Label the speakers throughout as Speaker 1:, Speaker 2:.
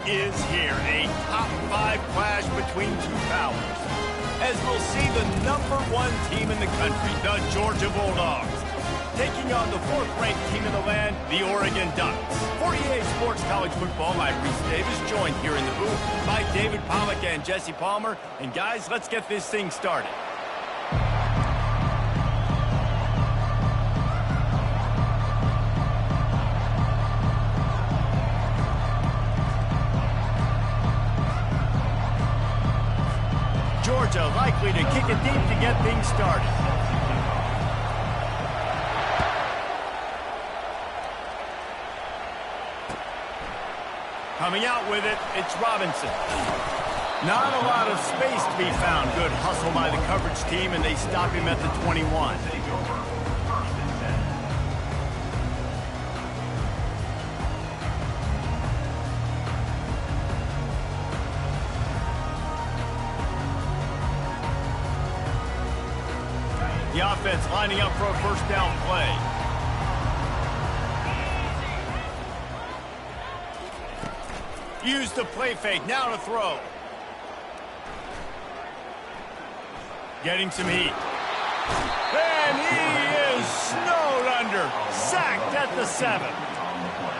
Speaker 1: is here. A top 5 clash between two powers. As we'll see the #1 team in the country, the Georgia Bulldogs, taking on the 4th-ranked team in the land, the Oregon Ducks. For EA Sports College Football, I'm Reese Davis, joined here in the booth by David Pollack and Jesse Palmer. And guys, let's get this thing started. Georgia likely to kick it deep to get things started. Coming out with it, it's Robinson. Not a lot of space to be found. Good hustle by the coverage team, and they stop him at the 21. The offense lining up for a first down play. Use the play fake, now to throw. Getting some heat. And he is snowed under. Sacked at the 7.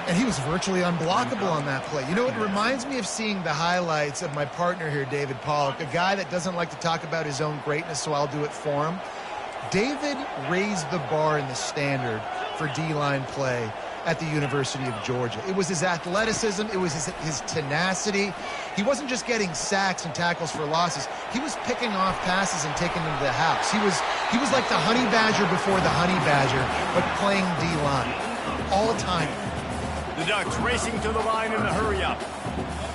Speaker 2: And he was virtually unblockable on that play. You know, it reminds me of seeing the highlights of my partner here, David Pollack, a guy that doesn't like to talk about his own greatness, so I'll do it for him. David raised the bar in the standard for D-line play at the University of Georgia. It was his athleticism. It was his tenacity. He wasn't just getting sacks and tackles for losses. He was picking off passes and taking them to the house. He was like the honey badger before the honey badger, but playing D-line all time.
Speaker 1: The Ducks racing to the line in a hurry-up.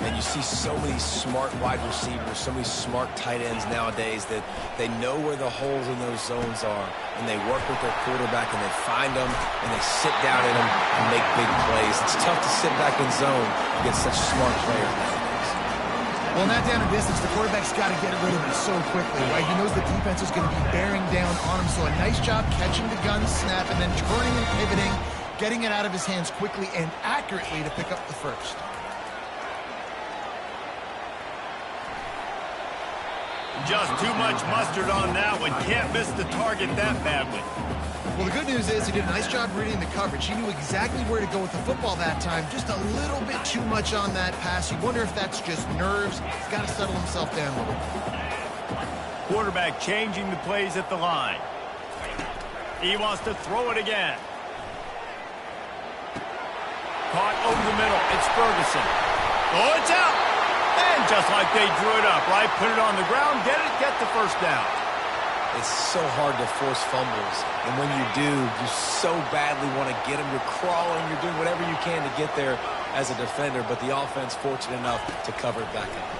Speaker 3: And you see so many smart wide receivers, so many smart tight ends nowadays that they know where the holes in those zones are, and they work with their quarterback, and they find them, and they sit down in them and make big plays. It's tough to sit back in zone against such smart players nowadays.
Speaker 2: Well, in that down and distance, the quarterback's got to get rid of it so quickly, right? He knows the defense is going to be bearing down on him, so a nice job catching the gun snap and then turning and pivoting, getting it out of his hands quickly and accurately to pick up the first.
Speaker 1: Just too much mustard on that one. Can't miss the target that badly.
Speaker 2: Well, the good news is he did a nice job reading the coverage. He knew exactly where to go with the football that time. Just a little bit too much on that pass. You wonder if that's just nerves. He's got to settle himself down a little bit.
Speaker 1: Quarterback changing the plays at the line. He wants to throw it again. Caught over the middle. It's Ferguson. Oh, it's out. And just like they drew it up, right? Put it on the ground, get the first down.
Speaker 3: It's so hard to force fumbles. And when you do, you so badly want to get them. You're crawling, you're doing whatever you can to get there as a defender, but the offense fortunate enough to cover it back up.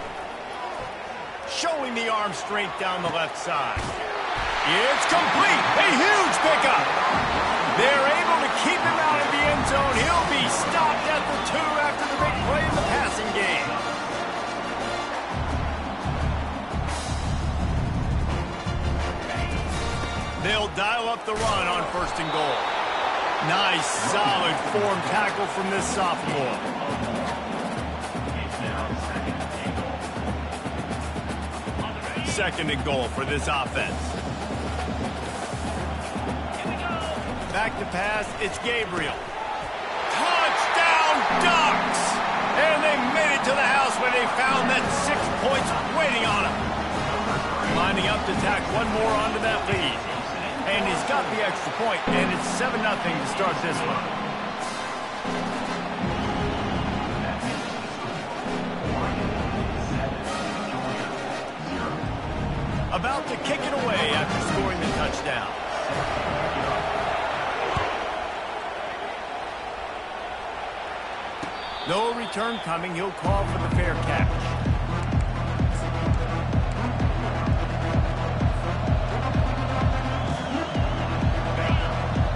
Speaker 1: Showing the arm strength down the left side. It's complete. A huge pickup. They're able to keep him out of the end zone. He'll be stopped at the 2 after the big play in the passing game. They'll dial up the run on 1st and goal. Nice, solid form tackle from this sophomore. Second and goal for this offense. Back to pass, it's Gabriel. Touchdown, Ducks! And they made it to the house when they found that 6 points waiting on them. Lining up to tack one more onto that lead. And he's got the extra point, and it's 7-0 to start this one. About to kick it away after scoring the touchdown. No return coming. He'll call for the fair catch.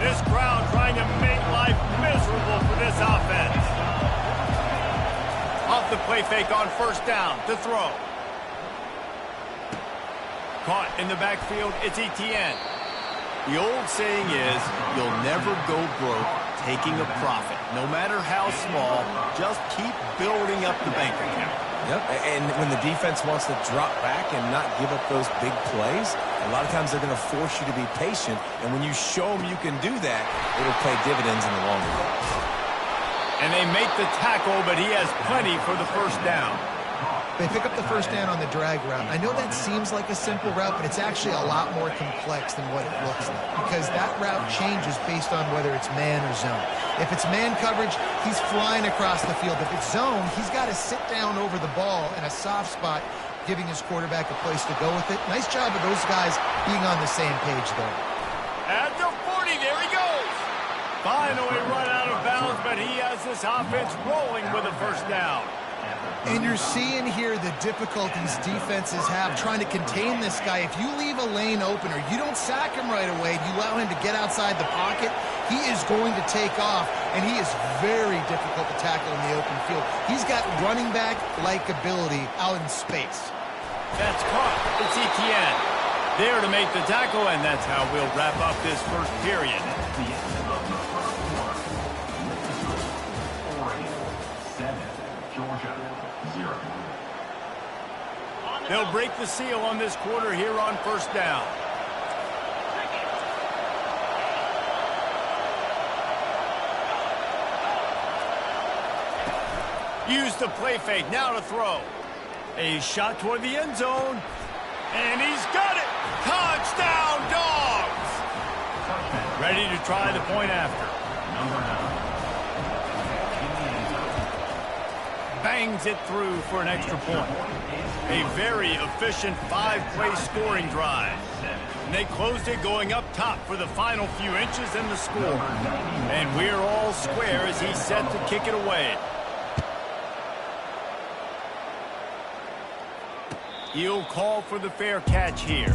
Speaker 1: This crowd trying to make life miserable for this offense. Off the play fake on 1st down to throw. Caught in the backfield, it's Etienne. The old saying is, you'll never go broke taking a profit. No matter how small, just keep building up the bank account.
Speaker 3: Yep, and when the defense wants to drop back and not give up those big plays, a lot of times they're going to force you to be patient, and when you show them you can do that, it'll pay dividends in the long run.
Speaker 1: And they make the tackle, but he has plenty for the first down.
Speaker 2: They pick up the first down on the drag route. I know that seems like a simple route, but it's actually a lot more complex than what it looks like because that route changes based on whether it's man or zone. If it's man coverage, he's flying across the field. If it's zone, he's got to sit down over the ball in a soft spot, giving his quarterback a place to go with it. Nice job of those guys being on the same page there.
Speaker 1: At the 40, there he goes. Finally run out of bounds, but he has this offense rolling with a first down.
Speaker 2: And you're seeing here the difficulties defenses have trying to contain this guy. If you leave a lane open or you don't sack him right away, you allow him to get outside the pocket, he is going to take off, and he is very difficult to tackle in the open field. He's got running back-like ability out in space.
Speaker 1: That's caught. It's Tione there to make the tackle, and that's how we'll wrap up this first period. They'll break the seal on this quarter here on first down. Use the play fake, now to throw. A shot toward the end zone, and he's got it! Touchdown, Dogs! Ready to try the point after. Bangs it through for an extra point. A very efficient 5-play scoring drive. And they closed it going up top for the final few inches in the score. And we're all square as he's set to kick it away. He'll call for the fair catch here.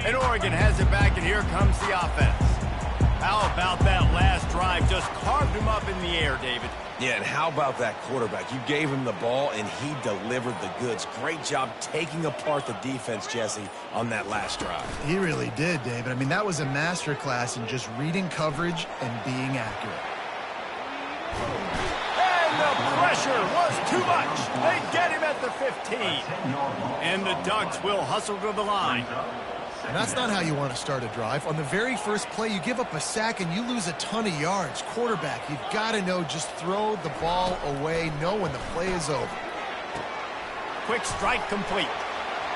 Speaker 1: And Oregon has it back, and here comes the offense. How about that last drive? Just carved him up in the air, David.
Speaker 3: Yeah, and how about that quarterback? You gave him the ball, and he delivered the goods. Great job taking apart the defense, Jesse, on that last drive.
Speaker 2: He really did, David. I mean, that was a masterclass in just reading coverage and being accurate.
Speaker 1: And the pressure was too much. They get him at the 15. And the Ducks will hustle to the line.
Speaker 2: And that's not how you want to start a drive. On the very first play, you give up a sack and you lose a ton of yards. Quarterback, you've got to know, just throw the ball away, know when the play is over.
Speaker 1: Quick strike complete.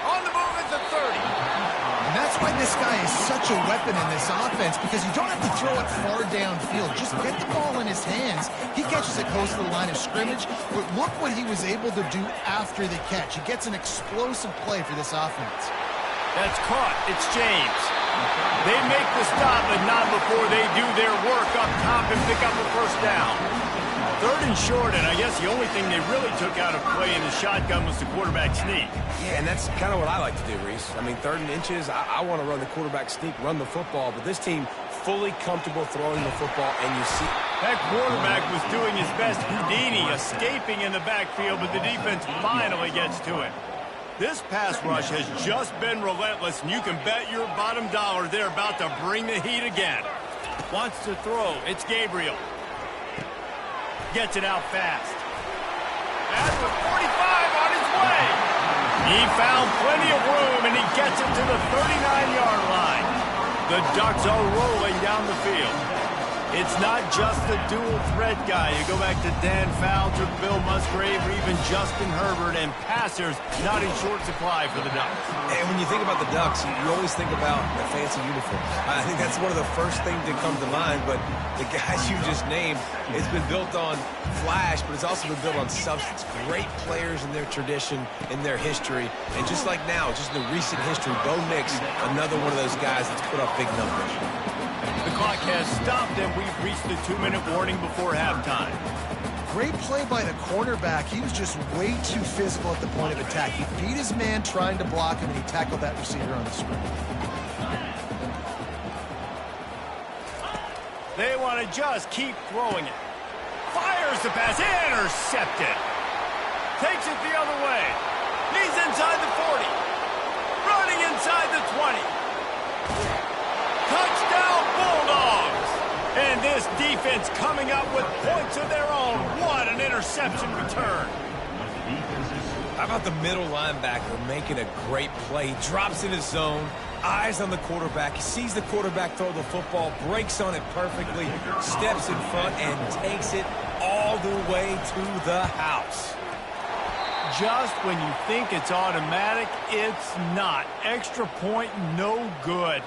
Speaker 1: On the move at the 30.
Speaker 2: And that's why this guy is such a weapon in this offense, because you don't have to throw it far downfield. Just get the ball in his hands. He catches it close to the line of scrimmage, but look what he was able to do after the catch. He gets an explosive play for this offense.
Speaker 1: That's caught. It's James. They make the stop, but not before they do their work up top and pick up a first down. 3rd and short, and I guess the only thing they really took out of play in the shotgun was the quarterback sneak.
Speaker 3: Yeah, and that's kind of what I like to do, Reese. I mean, 3rd and inches, I want to run the quarterback sneak, run the football, but this team fully comfortable throwing the football, and you see...
Speaker 1: That quarterback was doing his best Houdini, escaping in the backfield, but the defense finally gets to it. This pass rush has just been relentless, and you can bet your bottom dollar they're about to bring the heat again. Wants to throw. It's Gabriel. Gets it out fast. And with 45 on his way. He found plenty of room, and he gets it to the 39-yard line. The Ducks are rolling down the field. It's not just the dual threat guy. You go back to Dan Fouts or Bill Musgrave or even Justin Herbert, and passers not in short supply for the Ducks.
Speaker 3: And when you think about the Ducks, you always think about the fancy uniform. I think that's one of the first things that come to mind, but the guys you just named, it's been built on flash, but it's also been built on substance. Great players in their tradition, in their history, and just like now, just in the recent history, Bo Nix, another one of those guys that's put up big numbers.
Speaker 1: The clock has stopped, and we've reached the 2-minute warning before halftime.
Speaker 2: Great play by the cornerback. He was just way too physical at the point of attack. He beat his man trying to block him, and he tackled that receiver on the screen.
Speaker 1: They want to just keep throwing it. Fires the pass, intercepted. Takes it the other way. He's inside the 40. inside the 20. Touchdown, Bulldogs! And this defense coming up with points of their own. What an interception return.
Speaker 3: How about the middle linebacker making a great play? He drops in his zone, eyes on the quarterback. He sees the quarterback throw the football, breaks on it perfectly, steps in front, and takes it all the way to the house.
Speaker 1: Just when you think it's automatic, it's not. Extra point, no good.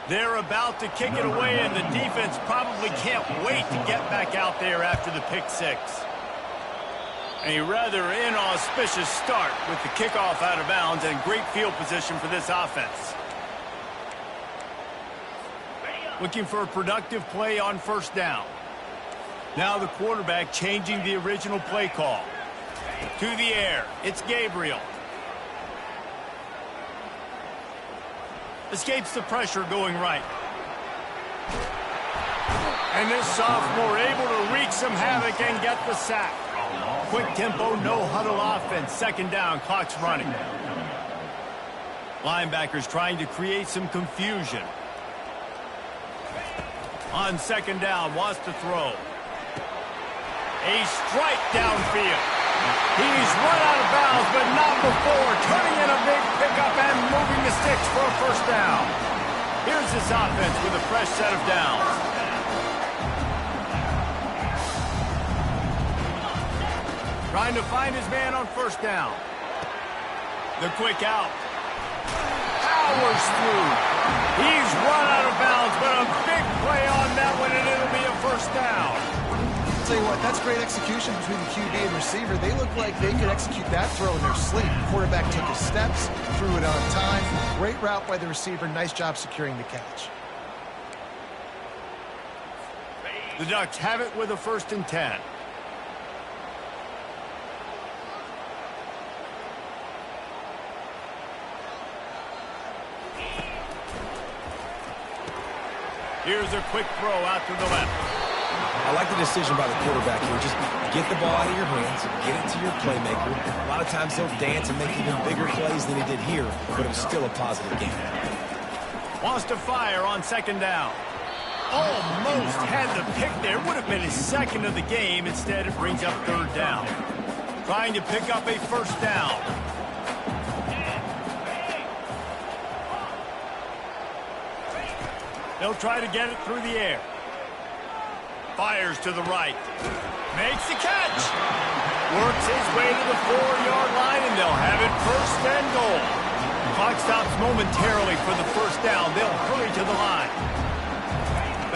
Speaker 1: They're about to kick it away, and the defense probably can't wait to get back out there after the pick six. A rather inauspicious start with the kickoff out of bounds and great field position for this offense. Looking for a productive play on first down. Now the quarterback changing the original play call. To the air, it's Gabriel. Escapes the pressure going right. And this sophomore able to wreak some havoc and get the sack. Quick tempo, no huddle offense. Second down, clock's running. Linebackers trying to create some confusion. On second down, wants to throw. A strike downfield. He's run out of bounds, but not before. Turning in a big pickup and moving the sticks for a first down. Here's this offense with a fresh set of downs. Trying to find his man on first down. The quick out. Powers through. He's run out of bounds, but a big play on that one, and it'll be a first down.
Speaker 2: I'll tell you what, that's great execution between the QB and receiver. They look like they could execute that throw in their sleep. Quarterback took his steps, threw it on time. Great route by the receiver. Nice job securing the catch.
Speaker 1: The Ducks have it with a 1st and 10. Here's a quick throw out to the left.
Speaker 3: I like the decision by the quarterback here. Just get the ball out of your hands, get it to your playmaker. A lot of times he'll dance and make even bigger plays than he did here, but it was still a positive game.
Speaker 1: Wants to fire on second down. Almost had the pick there. Would have been his second of the game. Instead, it brings up third down. Trying to pick up a first down. They'll try to get it through the air. Fires to the right. Makes the catch. Works his way to the 4-yard line, and they'll have it 1st and goal. Clock stops momentarily for the first down. They'll hurry to the line.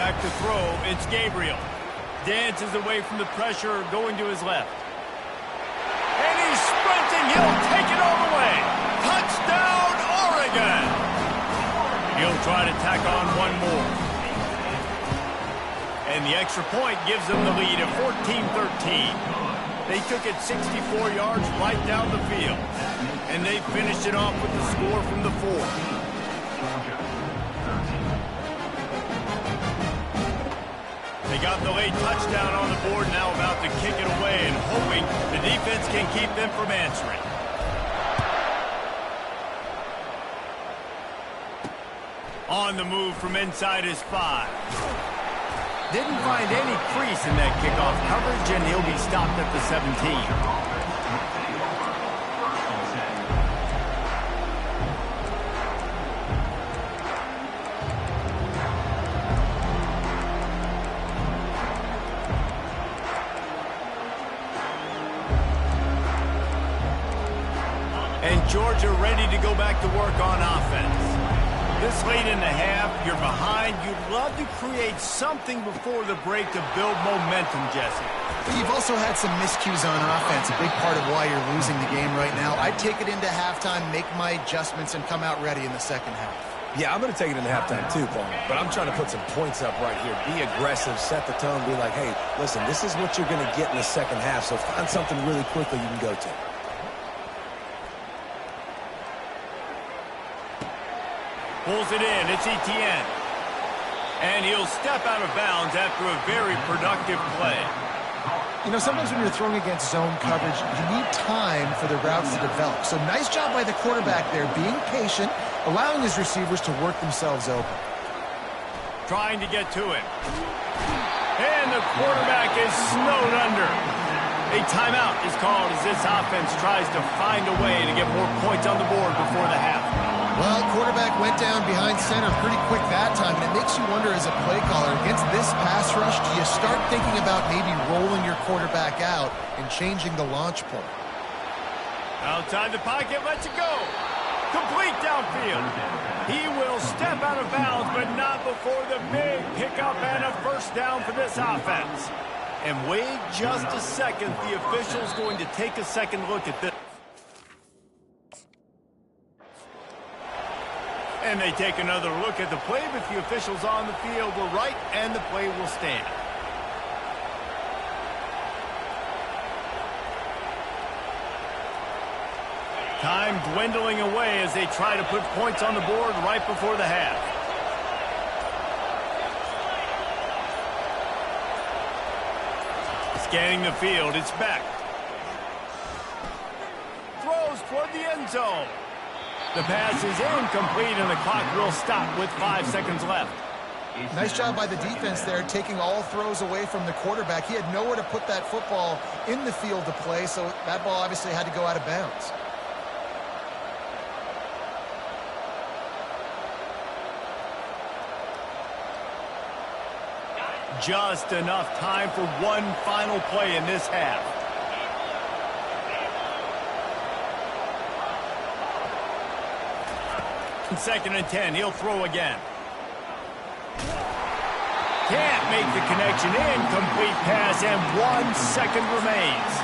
Speaker 1: Back to throw, it's Gabriel. Dances away from the pressure, going to his left. And he's sprinting. He'll take it all the way. Touchdown, Oregon! He'll try to tack on one more. And the extra point gives them the lead at 14-13. They took it 64 yards right down the field. And they finished it off with the score from the 4. They got the late touchdown on the board, now about to kick it away and hoping the defense can keep them from answering. On the move from inside his 5. Didn't find any crease in that kickoff coverage, and he'll be stopped at the 17. And Georgia ready to go back to work on offense. This late in the half, you're behind. You'd love to create something before the break to build momentum, Jesse.
Speaker 2: You've also had some miscues on offense, a big part of why you're losing the game right now. I'd take it into halftime, make my adjustments, and come out ready in the second half.
Speaker 3: Yeah, I'm going to take it into halftime too, Paul. But I'm trying to put some points up right here. Be aggressive, set the tone, be like, hey, listen, this is what you're going to get in the second half, so find something really quickly you can go to.
Speaker 1: Pulls it in. It's Tione. And he'll step out of bounds after a very productive play.
Speaker 2: You know, sometimes when you're throwing against zone coverage, you need time for the routes to develop. So nice job by the quarterback there, being patient, allowing his receivers to work themselves open.
Speaker 1: Trying to get to him. And the quarterback is snowed under. A timeout is called as this offense tries to find a way to get more points on the board before the half.
Speaker 2: Well, quarterback went down behind center pretty quick that time, and it makes you wonder as a play caller, against this pass rush, do you start thinking about maybe rolling your quarterback out and changing the launch point?
Speaker 1: Outside the pocket, lets it go. Complete downfield. He will step out of bounds, but not before the big pickup and a first down for this offense. And wait just a second, the official's going to take a second look at this. And they take another look at the play, but the officials on the field were right, and the play will stand. Time dwindling away as they try to put points on the board right before the half. Scanning the field, it's back. Throws toward the end zone. The pass is incomplete, and the clock will stop with 5 seconds left.
Speaker 2: Nice job by the defense there, taking all throws away from the quarterback. He had nowhere to put that football in the field to play, so that ball obviously had to go out of bounds.
Speaker 1: Just enough time for one final play in this half. Second and 10, he'll throw again. Can't make the connection. Incomplete pass, and 1 second remains.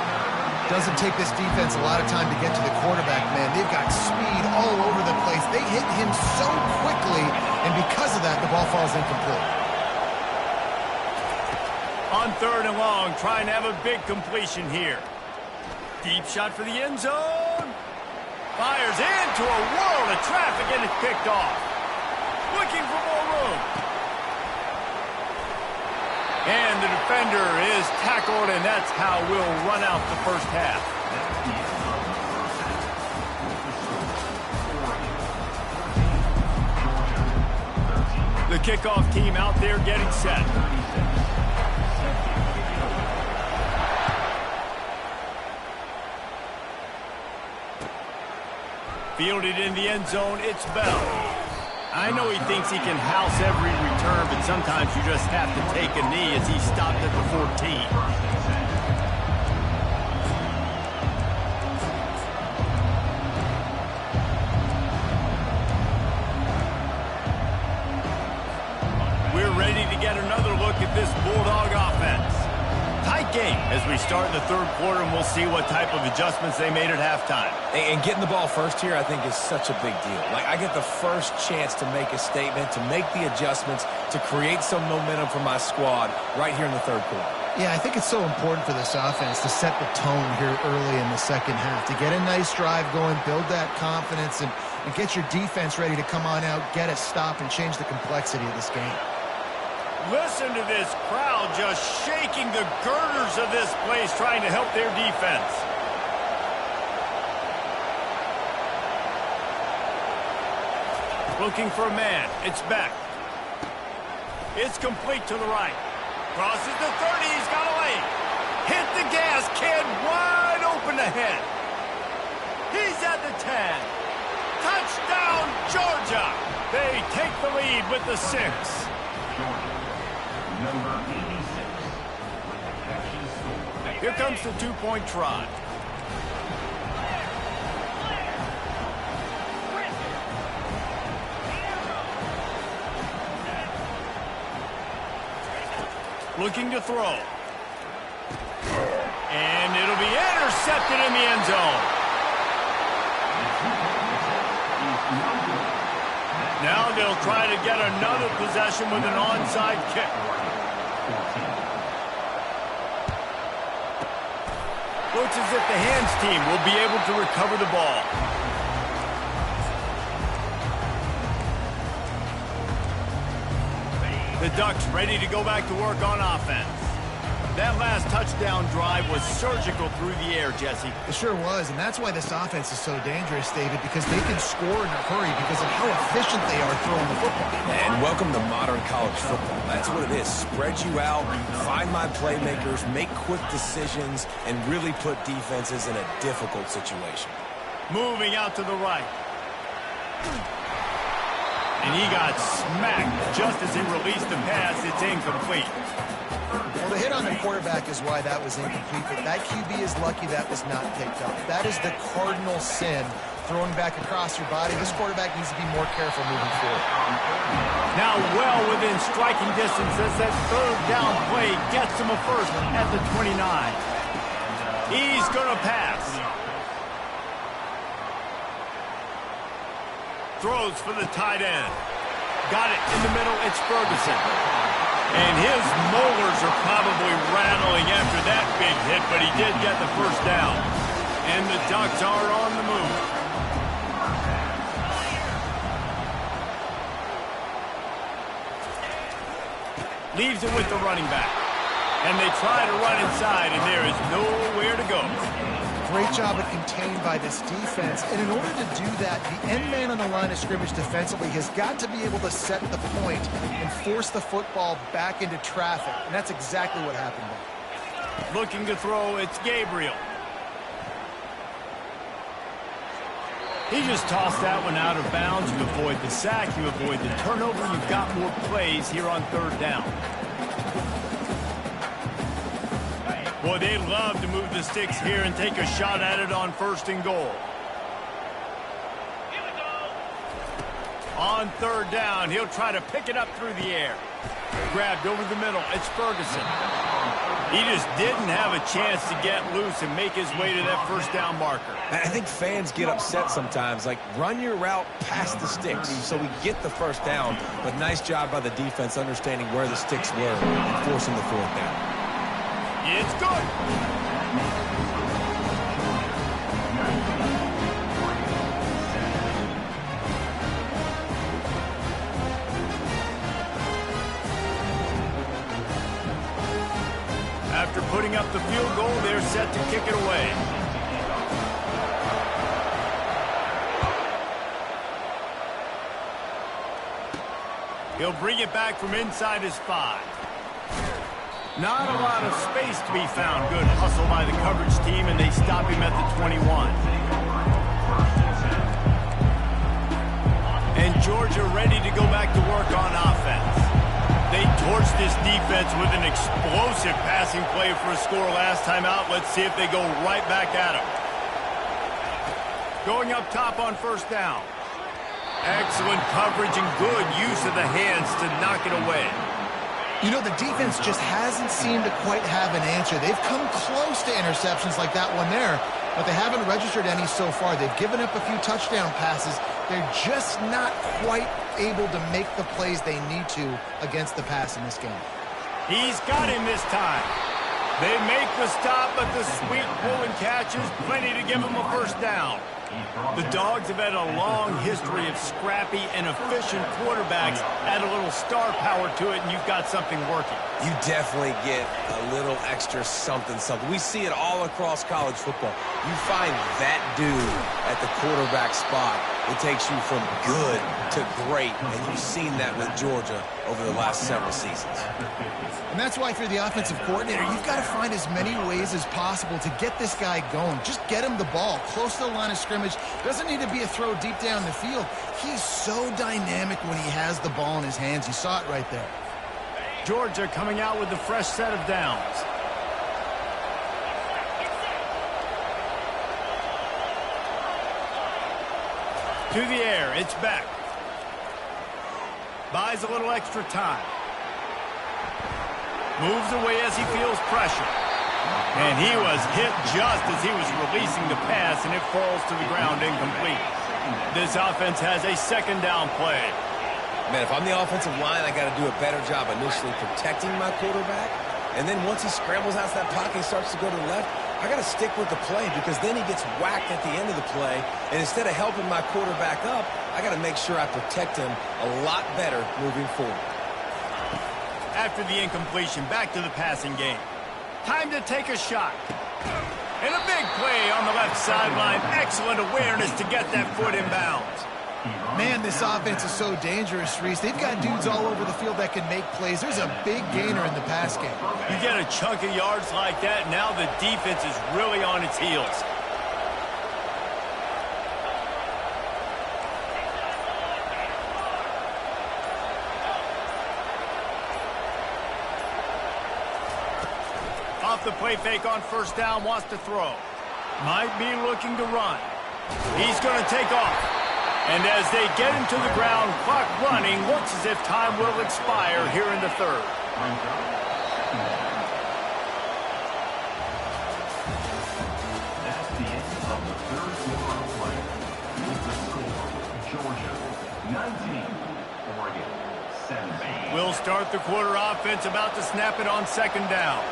Speaker 2: Doesn't take this defense a lot of time to get to the quarterback, man. They've got speed all over the place. They hit him so quickly, and because of that, the ball falls incomplete.
Speaker 1: On third and long, trying to have a big completion here. Deep shot for the end zone. Fires into a world of traffic, and it's picked off. Looking for more room. And the defender is tackled, and that's how we'll run out the first half. The kickoff team out there getting set. Fielded in the end zone, it's Bell. I know he thinks he can house every return, but sometimes you just have to take a knee as he stopped at the 14. We're ready to get another look at this Bulldog offense. Tight game as we start the third quarter, and we'll see what type of adjustments they made at halftime.
Speaker 3: And getting the ball first here, I think, is such a big deal. Like, I get the first chance to make a statement, to make the adjustments, to create some momentum for my squad right here in the third quarter.
Speaker 2: Yeah, I think it's so important for this offense to set the tone here early in the second half, to get a nice drive going, build that confidence, and get your defense ready to come on out, get a stop, and change the complexity of this game.
Speaker 1: Listen to this crowd just shaking the girders of this place, trying to help their defense. Looking for a man. It's back. It's complete to the right. Crosses the 30. He's got a lane. Hit the gas, kid. Wide open ahead. He's at the 10. Touchdown, Georgia. They take the lead with the 6.
Speaker 4: Number 86.
Speaker 1: Here comes the two-point try. Looking to throw. And it'll be intercepted in the end zone. Now they'll try to get another possession with an onside kick. Looks as if the hands team will be able to recover the ball. The Ducks ready to go back to work on offense. That last touchdown drive was surgical through the air, Jesse.
Speaker 2: It sure was, and that's why this offense is so dangerous, David, because they can score in a hurry because of how efficient they are throwing the football.
Speaker 3: And welcome to modern college football. That's what it is. Spread you out, find my playmakers, make quick decisions, and really put defenses in a difficult situation.
Speaker 1: Moving out to the right. And he got smacked just as he released the pass. It's incomplete.
Speaker 2: Well, the hit on the quarterback is why that was incomplete, but that QB is lucky that was not picked up. That is the cardinal sin, throwing back across your body. This quarterback needs to be more careful moving forward.
Speaker 1: Now well within striking distance as that third down play gets him a first at the 29. He's going to pass. Throws for the tight end. Got it in the middle. It's Ferguson. And his molars are probably rattling after that big hit, but he did get the first down. And the Ducks are on the move. Leaves it with the running back. And they try to run inside, and there is nowhere to go.
Speaker 2: Great job of contained by this defense. And in order to do that, the end man on the line of scrimmage defensively has got to be able to set the point and force the football back into traffic. And that's exactly what happened there.
Speaker 1: Looking to throw, it's Gabriel. He just tossed that one out of bounds. You avoid the sack, you avoid the turnover. You've got more plays here on third down. Boy, they love to move the sticks here and take a shot at it on first and goal. On third down, he'll try to pick it up through the air. Grabbed over the middle. It's Ferguson. He just didn't have a chance to get loose and make his way to that first down marker.
Speaker 3: I think fans get upset sometimes, like run your route past the sticks so we get the first down, but nice job by the defense understanding where the sticks were and forcing the fourth down.
Speaker 1: It's good. After putting up the field goal, they're set to kick it away. He'll bring it back from inside his 5. Not a lot of space to be found. Good hustle by the coverage team, and they stop him at the 21. And Georgia ready to go back to work on offense. They torched this defense with an explosive passing play for a score last time out. Let's see if they go right back at him. Going up top on first down. Excellent coverage and good use of the hands to knock it away.
Speaker 2: You know, the defense just hasn't seemed to quite have an answer. They've come close to interceptions like that one there, but they haven't registered any so far. They've given up a few touchdown passes. They're just not quite able to make the plays they need to against the pass in this game.
Speaker 1: He's got him this time. They make the stop, but the sweet pull and catch is plenty to give him a first down. The Dogs have had a long history of scrappy and efficient quarterbacks. Add a little star power to it, and you've got something working.
Speaker 3: You definitely get a little extra something. We see it all across college football. You find that dude at the quarterback spot, it takes you from good to great, and you've seen that with Georgia over the last several seasons.
Speaker 2: And that's why, if you're the offensive coordinator, you've got to find as many ways as possible to get this guy going. Just get him the ball close to the line of scrimmage. Doesn't need to be a throw deep down the field. He's so dynamic when he has the ball in his hands. You saw it right there.
Speaker 1: Georgia coming out with a fresh set of downs. To the air, it's back. Buys a little extra time. Moves away as he feels pressure. And he was hit just as he was releasing the pass, and it falls to the ground incomplete. This offense has a second down play.
Speaker 3: Man, if I'm the offensive line, I got to do a better job initially protecting my quarterback. And then once he scrambles out of that pocket and starts to go to the left, I got to stick with the play because then he gets whacked at the end of the play. And instead of helping my quarterback up, I got to make sure I protect him a lot better moving forward.
Speaker 1: After the incompletion, back to the passing game. Time to take a shot. And a big play on the left sideline. Excellent awareness to get that foot in bounds.
Speaker 2: Man, this offense is so dangerous, Reese. They've got dudes all over the field that can make plays. There's a big gainer in the pass game.
Speaker 1: You get a chunk of yards like that, now the defense is really on its heels. Off the play fake on first down, wants to throw. Might be looking to run. He's going to take off. And as they get him to the ground, clock running, looks as if time will expire here in the third.
Speaker 4: That's the end of the third quarter of play. With the score, Georgia 19, Oregon 7.
Speaker 1: We'll start the quarter offense, about to snap it on second down.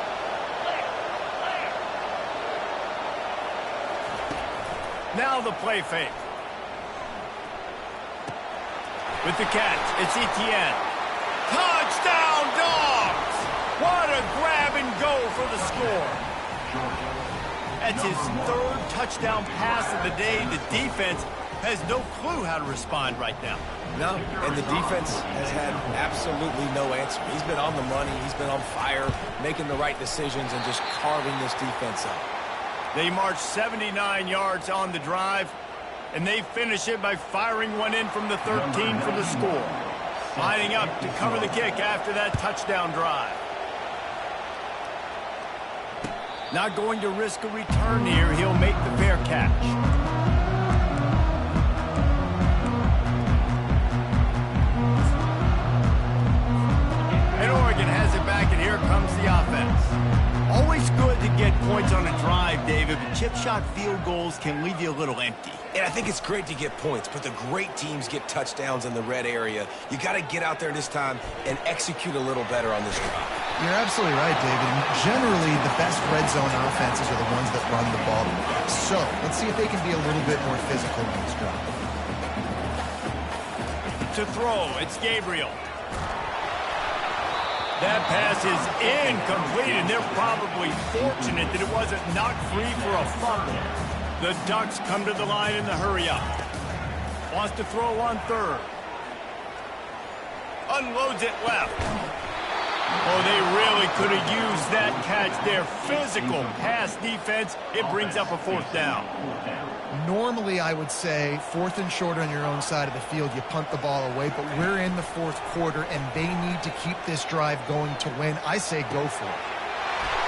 Speaker 1: Now the play fake. With the catch, it's Tione. Touchdown, Dogs! What a grab and go for the score. That's his third touchdown pass of the day. The defense has no clue how to respond right now.
Speaker 3: No, and the defense has had absolutely no answer. He's been on the money. He's been on fire, making the right decisions and just carving this defense up.
Speaker 1: They marched 79 yards on the drive, and they finish it by firing one in from the 13 for the score. Lining up to cover the kick after that touchdown drive. Not going to risk a return here. He'll make the fair catch. And Oregon has it back, and here comes the offense. Always good to get points on a drive, David, but chip shot field goals can leave you a little empty.
Speaker 3: And I think it's great to get points, but the great teams get touchdowns in the red area. You got to get out there this time and execute a little better on this drive.
Speaker 2: You're absolutely right, David. Generally, the best red zone offenses are the ones that run the ball the best. So, let's see if they can be a little bit more physical on this drive.
Speaker 1: To throw, it's Gabriel. That pass is incomplete, and they're probably fortunate that it wasn't knocked free for a fumble. The Ducks come to the line in the hurry-up. Wants to throw on third. Unloads it left. Oh, they really could have used that catch there. Physical pass defense. It brings up a fourth down.
Speaker 2: Normally, I would say fourth and short on your own side of the field, you punt the ball away, but we're in the fourth quarter, and they need to keep this drive going to win. I say go for it.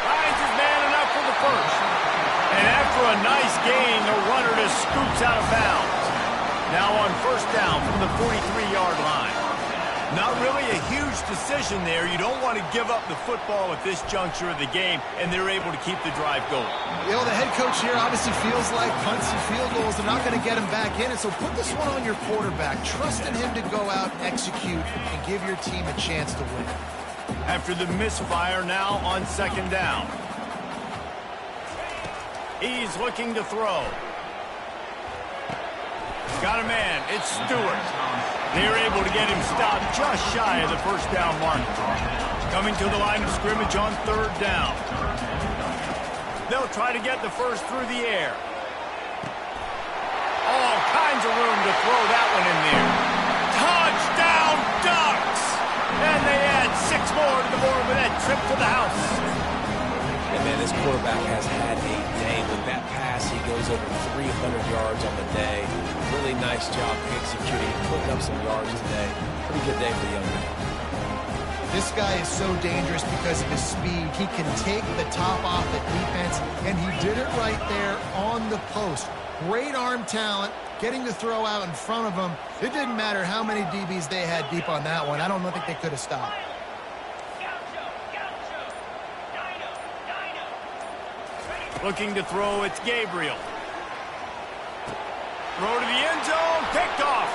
Speaker 1: Finds his man enough for the first. And after a nice gain, the runner just scoops out of bounds. Now on first down from the 43-yard line. Not really a huge decision there. You don't want to give up the football at this juncture of the game, and they're able to keep the drive going.
Speaker 2: You know, the head coach here obviously feels like punts and field goals are not going to get him back in, and so put this one on your quarterback. Trust in him to go out and execute and give your team a chance to win.
Speaker 1: After the misfire, now on second down. He's looking to throw. Got a man. It's Stewart. They're able to get him stopped just shy of the first down mark. Coming to the line of scrimmage on third down. They'll try to get the first through the air. All kinds of room to throw that one in there. Touchdown, Ducks! And they add 6 more to the board with that trip to the house.
Speaker 3: And man, this quarterback has had a day. With that pass, he goes over 300 yards on the day. Really nice job executing, putting up some yards today. Pretty good day for the young man.
Speaker 2: This guy is so dangerous because of his speed. He can take the top off the defense, and he did it right there on the post. Great arm talent, getting the throw out in front of him. It didn't matter how many DBs they had deep on that one. I don't think they could have stopped.
Speaker 1: Looking to throw, it's Gabriel. Throw to the end zone, picked off.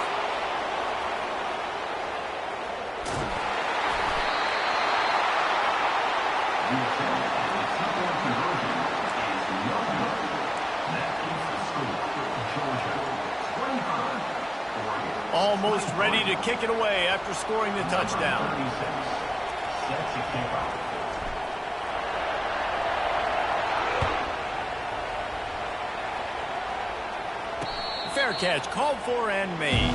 Speaker 1: Almost ready to kick it away after scoring the touchdown. Fair catch, called for and made.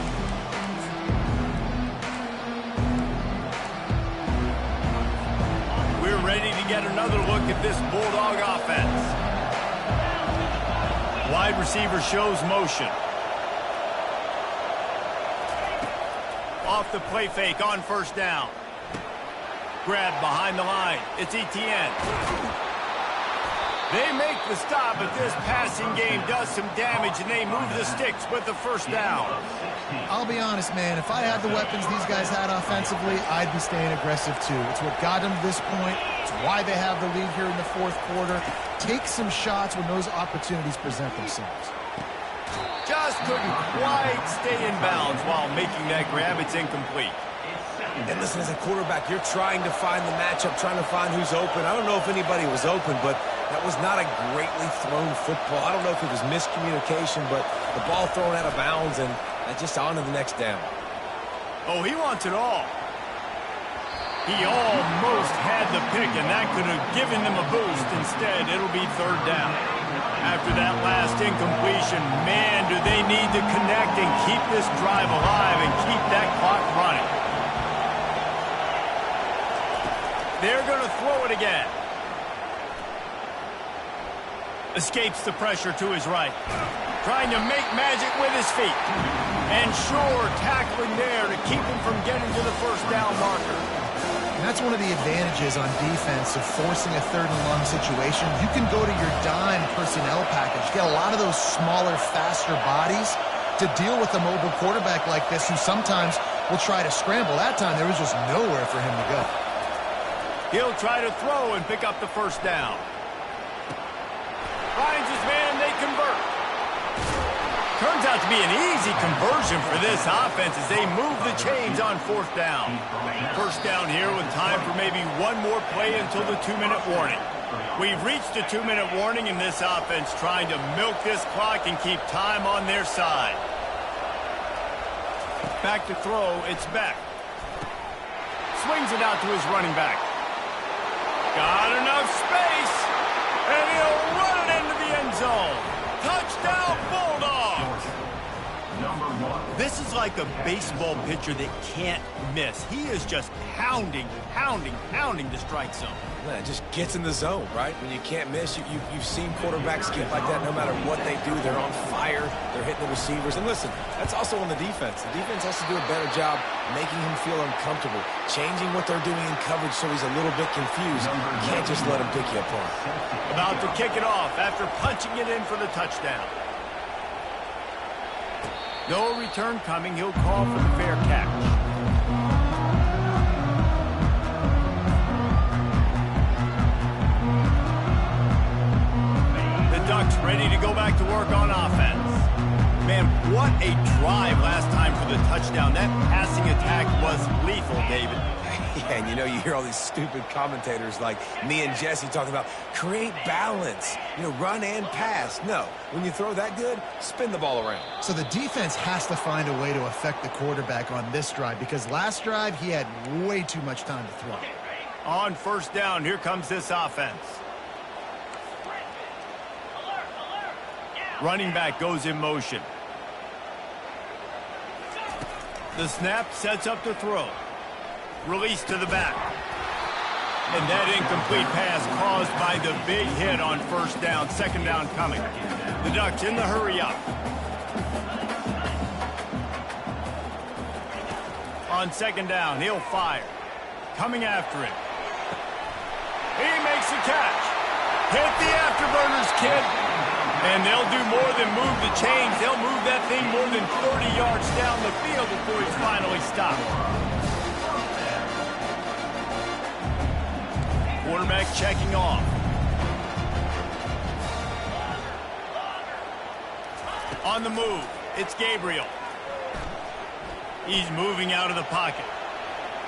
Speaker 1: We're ready to get another look at this Bulldog offense. Wide receiver shows motion. Off the play fake on first down. Grab behind the line. It's Etienne. They make the stop, but this passing game does some damage, and they move the sticks with the first down.
Speaker 2: I'll be honest, man. If I had the weapons these guys had offensively, I'd be staying aggressive too. It's what got them to this point. It's why they have the lead here in the fourth quarter. Take some shots when those opportunities present themselves.
Speaker 1: Just couldn't quite stay in bounds while making that grab. It's incomplete.
Speaker 3: And listen, as a quarterback, you're trying to find the matchup, trying to find who's open. I don't know if anybody was open, but that was not a greatly thrown football. I don't know if it was miscommunication, but the ball thrown out of bounds, and just on to the next down.
Speaker 1: Oh, he wants it all. He almost had the pick, and that could have given them a boost. Instead, it'll be third down. After that last incompletion, man, do they need to connect and keep this drive alive and keep that clock running. They're going to throw it again. Escapes the pressure to his right. Trying to make magic with his feet. And sure, tackling there to keep him from getting to the first down marker.
Speaker 2: And that's one of the advantages on defense of forcing a third and long situation. You can go to your dime personnel package, get a lot of those smaller, faster bodies to deal with a mobile quarterback like this who sometimes will try to scramble. That time, there was just nowhere for him to go.
Speaker 1: He'll try to throw and pick up the first down. Finds his man, they convert. Turns out to be an easy conversion for this offense as they move the chains on fourth down. First down here with time for maybe one more play until the 2-minute warning. We've reached a 2-minute warning in this offense, trying to milk this clock and keep time on their side. Back to throw, it's Beck. Swings it out to his running back. Got enough space, and he'll run it into the end zone. Touchdown, Bulldogs! This is like a baseball pitcher that can't miss. He is just pounding the strike zone.
Speaker 3: Man, it just gets in the zone, right? When you can't miss, you've seen quarterbacks get like that no matter what they do. They're on fire. They're hitting the receivers. And listen, that's also on the defense. The defense has to do a better job making him feel uncomfortable, changing what they're doing in coverage so he's a little bit confused. You can't just let him pick you apart.
Speaker 1: About to kick it off after punching it in for the touchdown. No return coming. He'll call for the fair catch. Ducks ready to go back to work on offense. Man, what a drive last time for the touchdown. That passing attack was lethal, David.
Speaker 3: Yeah, and you know, you hear all these stupid commentators like me and Jesse talking about create balance, run and pass. No, when you throw that good, spin the ball around.
Speaker 2: So the defense has to find a way to affect the quarterback on this drive because last drive he had way too much time to throw.
Speaker 1: On first down, here comes this offense. Running back goes in motion. The snap sets up the throw. Release to the back. And that incomplete pass caused by the big hit on first down. Second down coming. The Ducks in the hurry up. On second down, he'll fire. Coming after him. He makes the catch. Hit the afterburners, kid. And they'll do more than move the chains. They'll move that thing more than 30 yards down the field before he's finally stopped. Quarterback checking off. On the move, it's Gabriel. He's moving out of the pocket.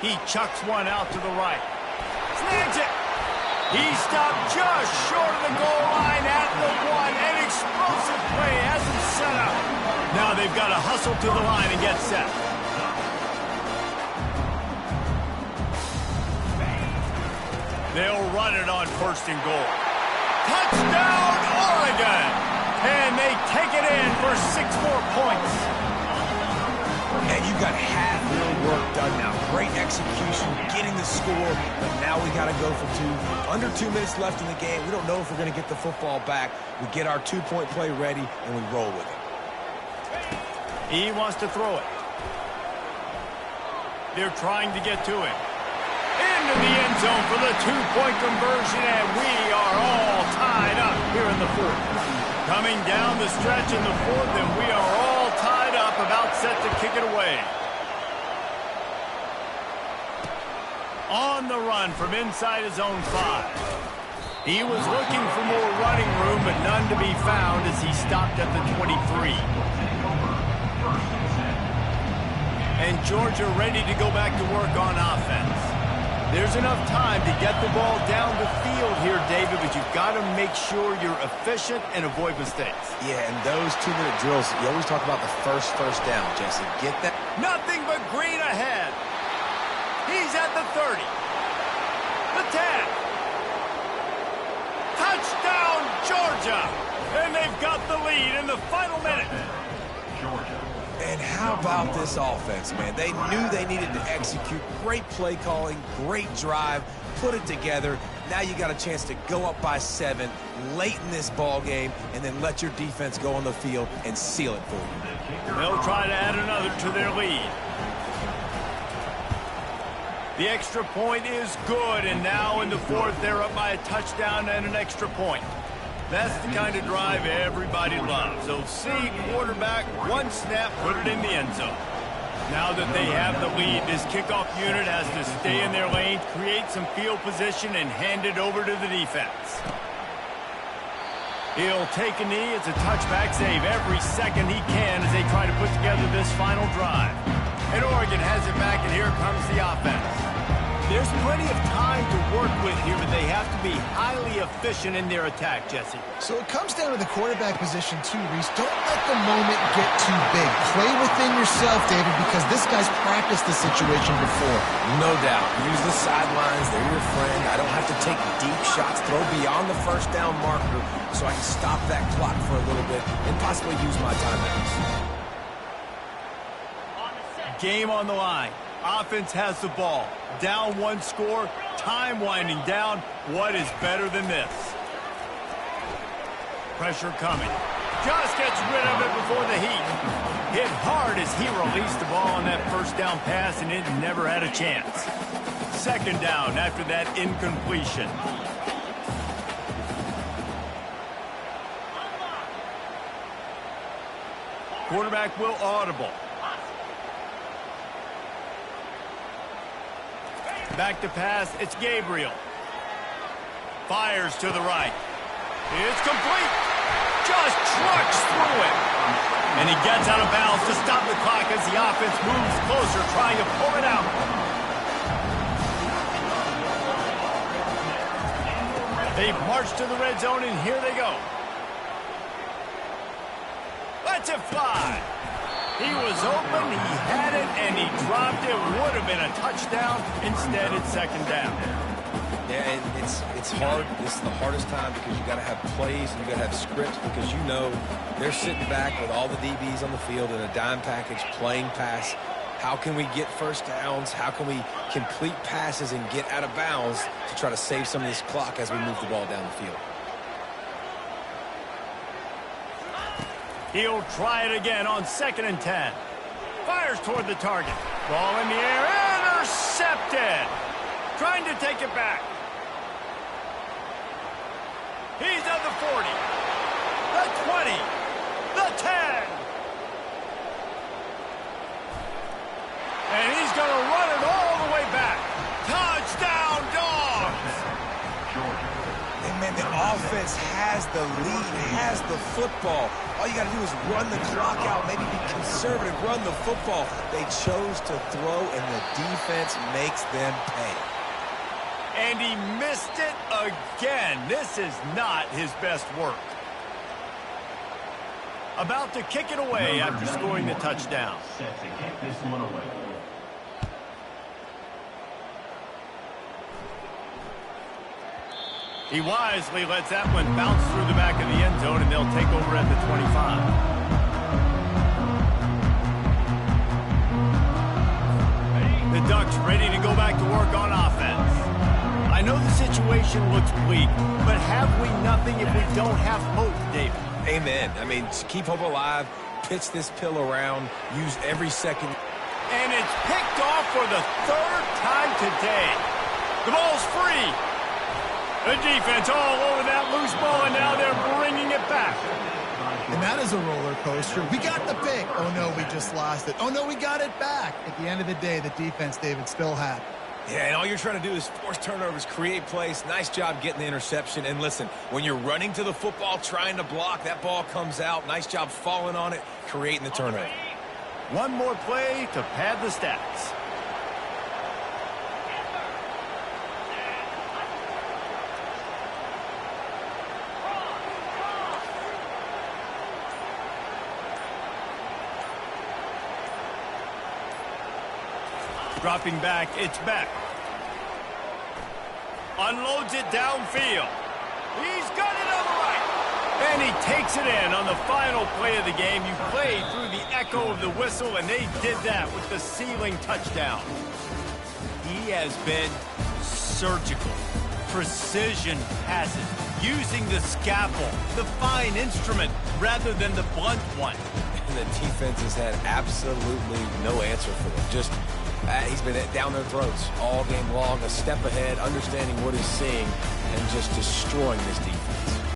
Speaker 1: He chucks one out to the right. Snags it. He stopped just short of the goal line at the one. An explosive play has him set up. Now they've got to hustle to the line and get set. They'll run it on first and goal. Touchdown, Oregon! And they take it in for 6 more points
Speaker 3: you got half real work done now. Great execution, getting the score, but now we got to go for two. Under 2 minutes left in the game. We don't know if we're going to get the football back. We get our two-point play ready, and we roll with it.
Speaker 1: He wants to throw it. They're trying to get to it. Into the end zone for the two-point conversion, and we are all tied up here in the fourth. Coming down the stretch in the fourth, and we are all tied up, about set to kick it away. On the run from inside his own 5. He was looking for more running room, but none to be found as he stopped at the 23. And Georgia ready to go back to work on offense. There's enough time to get the ball down the field here, David, but you've got to make sure you're efficient and avoid mistakes.
Speaker 3: Yeah, and those 2-minute drills, you always talk about the first down, Jesse. Get that.
Speaker 1: Nothing but green ahead. He's at the 30. The 10. Touchdown, Georgia! And they've got the lead in the final minute.
Speaker 4: Georgia.
Speaker 3: And how about this offense, man? They knew they needed to execute. Great play calling, great drive, put it together. Now you got a chance to go up by 7 late in this ball game and then let your defense go on the field and seal it for you.
Speaker 1: They'll try to add another to their lead. The extra point is good, and now in the fourth, they're up by a touchdown and an extra point. That's the kind of drive everybody loves. So see, quarterback, one snap, put it in the end zone. Now that they have the lead, this kickoff unit has to stay in their lane, create some field position, and hand it over to the defense. He'll take a knee. It's a touchback save every second he can as they try to put together this final drive. And Oregon has it back, and here comes the offense. There's plenty of time to work with here, but they have to be highly efficient in their attack, Jesse.
Speaker 2: So it comes down to the quarterback position too, Reese. Don't let the moment get too big. Play within yourself, David, because this guy's practiced the situation before.
Speaker 3: No doubt. Use the sidelines. They're your friend. I don't have to take deep shots, throw beyond the first down marker so I can stop that clock for a little bit and possibly use my timeouts.
Speaker 1: Game on the line. Offense has the ball. Down one score. Time winding down. What is better than this? Pressure coming. Just gets rid of it before the heat. Hit hard as he released the ball on that first down pass, and it never had a chance. Second down after that incompletion. Quarterback will audible. Back to pass, it's Gabriel. Fires to the right. It's complete. Just trucks through it. And he gets out of bounds to stop the clock as the offense moves closer, trying to pull it out. They've marched to the red zone, and here they go. Lets it fly. He was open, he had it, and he dropped it. Would have been a touchdown. Instead, it's second down.
Speaker 3: Yeah, and it's hard. This is the hardest time because you got to have plays and you got to have scripts because you know they're sitting back with all the DBs on the field in a dime package playing pass. How can we get first downs? How can we complete passes and get out of bounds to try to save some of this clock as we move the ball down the field?
Speaker 1: He'll try it again on 2nd and 10. Fires toward the target. Ball in the air. Intercepted. Trying to take it back. He's at the 40. The 20. The 10. And he's going to run it all the way back. Touchdown, Dogs.
Speaker 3: And man, the offense has the lead, has the football. All you got to do is run the clock out, maybe be conservative, run the football. They chose to throw, and the defense makes them pay.
Speaker 1: And he missed it again. This is not his best work. About to kick it away after scoring the touchdown.
Speaker 4: Set to kick this one away.
Speaker 1: He wisely lets that one bounce through the back of the end zone, and they'll take over at the 25. ready to go back to work on offense. I know the situation looks bleak, but have we nothing if we don't have hope, David?
Speaker 3: Amen. I mean, keep hope alive, pitch this pill around, use every second.
Speaker 1: And it's picked off for the third time today. The ball's free. The defense all over that loose ball, and now they're bringing it back.
Speaker 2: And that is a roller coaster. We got the pick. Oh, no, we just lost it. Oh, no, we got it back. At the end of the day, the defense, David, still had it.
Speaker 3: Yeah, and all you're trying to do is force turnovers, create plays. Nice job getting the interception. And listen, when you're running to the football, trying to block, that ball comes out. Nice job falling on it, creating the turnover.
Speaker 1: One more play to pad the stats. Dropping back, it's back. Unloads it downfield. He's got it on the right. And he takes it in on the final play of the game. You played through the echo of the whistle, and they did that with the ceiling touchdown. He has been surgical. Precision passes, using the scalpel, the fine instrument, rather than the blunt one.
Speaker 3: And the defense has had absolutely no answer for them. He's been down their throats all game long, a step ahead, understanding what he's seeing, and just destroying this defense.